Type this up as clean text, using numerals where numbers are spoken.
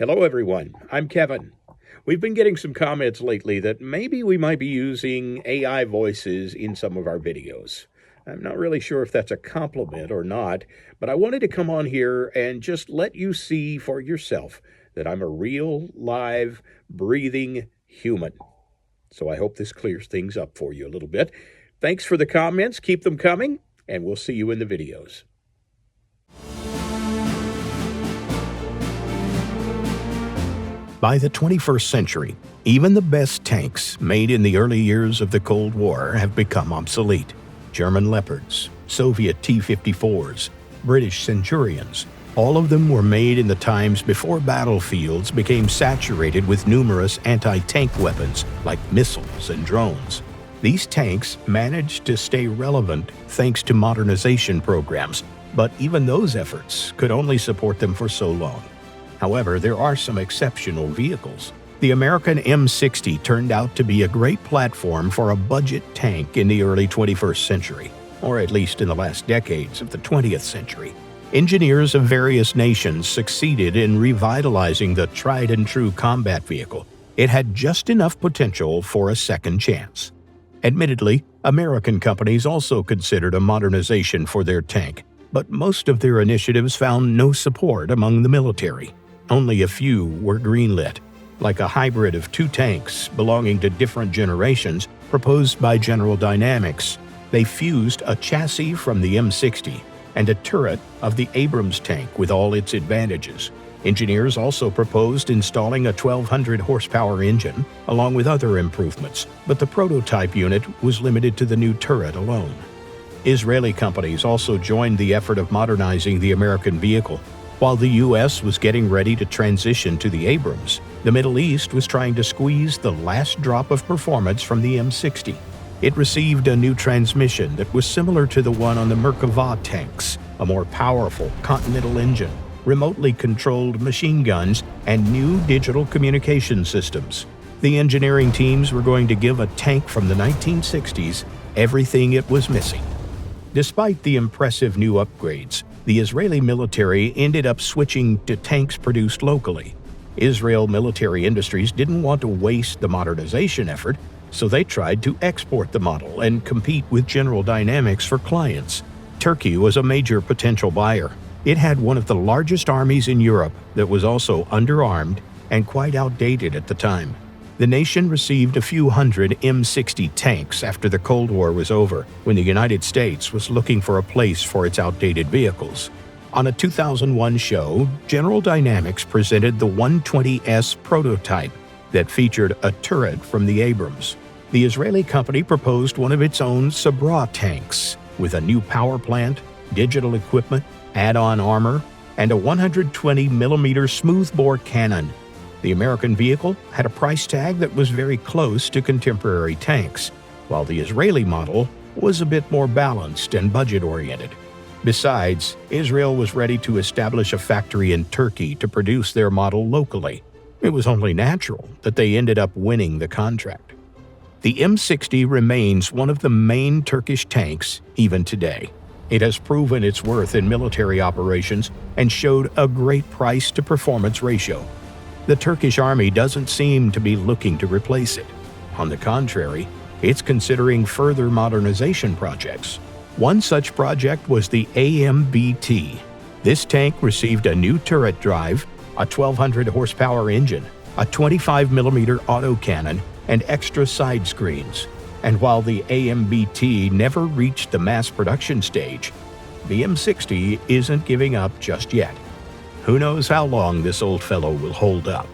Hello, everyone. I'm Kevin. We've been getting some comments lately that maybe we might be using AI voices in some of our videos. I'm not really sure if that's a compliment or not, but I wanted to come on here and just let you see for yourself that I'm a real, live, breathing human. So I hope this clears things up for you a little bit. Thanks for the comments. Keep them coming, and we'll see you in the videos. By the 21st century, even the best tanks made in the early years of the Cold War have become obsolete. German Leopards, Soviet T-54s, British Centurions, all of them were made in the times before battlefields became saturated with numerous anti-tank weapons like missiles and drones. These tanks managed to stay relevant thanks to modernization programs, but even those efforts could only support them for so long. However, there are some exceptional vehicles. The American M60 turned out to be a great platform for a budget tank in the early 21st century, or at least in the last decades of the 20th century. Engineers of various nations succeeded in revitalizing the tried-and-true combat vehicle. It had just enough potential for a second chance. Admittedly, American companies also considered a modernization for their tank, but most of their initiatives found no support among the military. Only a few were greenlit, like a hybrid of two tanks belonging to different generations proposed by General Dynamics. They fused a chassis from the M60 and a turret of the Abrams tank with all its advantages. Engineers also proposed installing a 1,200 horsepower engine, along with other improvements, but the prototype unit was limited to the new turret alone. Israeli companies also joined the effort of modernizing the American vehicle. While the U.S. was getting ready to transition to the Abrams, the Middle East was trying to squeeze the last drop of performance from the M60. It received a new transmission that was similar to the one on the Merkava tanks, a more powerful Continental engine, remotely controlled machine guns, and new digital communication systems. The engineering teams were going to give a tank from the 1960s everything it was missing. Despite the impressive new upgrades, the Israeli military ended up switching to tanks produced locally. Israel Military Industries didn't want to waste the modernization effort, so they tried to export the model and compete with General Dynamics for clients. Turkey was a major potential buyer. It had one of the largest armies in Europe that was also underarmed and quite outdated at the time. The nation received a few hundred M60 tanks after the Cold War was over, when the United States was looking for a place for its outdated vehicles. On a 2001 show, General Dynamics presented the 120S prototype that featured a turret from the Abrams. The Israeli company proposed one of its own Sabra tanks, with a new power plant, digital equipment, add-on armor, and a 120mm smoothbore cannon. The American vehicle had a price tag that was very close to contemporary tanks, while the Israeli model was a bit more balanced and budget-oriented. Besides, Israel was ready to establish a factory in Turkey to produce their model locally. It was only natural that they ended up winning the contract. The M60 remains one of the main Turkish tanks even today. It has proven its worth in military operations and showed a great price-to-performance ratio. The Turkish army doesn't seem to be looking to replace it. On the contrary, it's considering further modernization projects. One such project was the AMBT. This tank received a new turret drive, a 1,200 horsepower engine, a 25mm autocannon, and extra side screens. And while the AMBT never reached the mass production stage, the M60 isn't giving up just yet. Who knows how long this old fellow will hold up.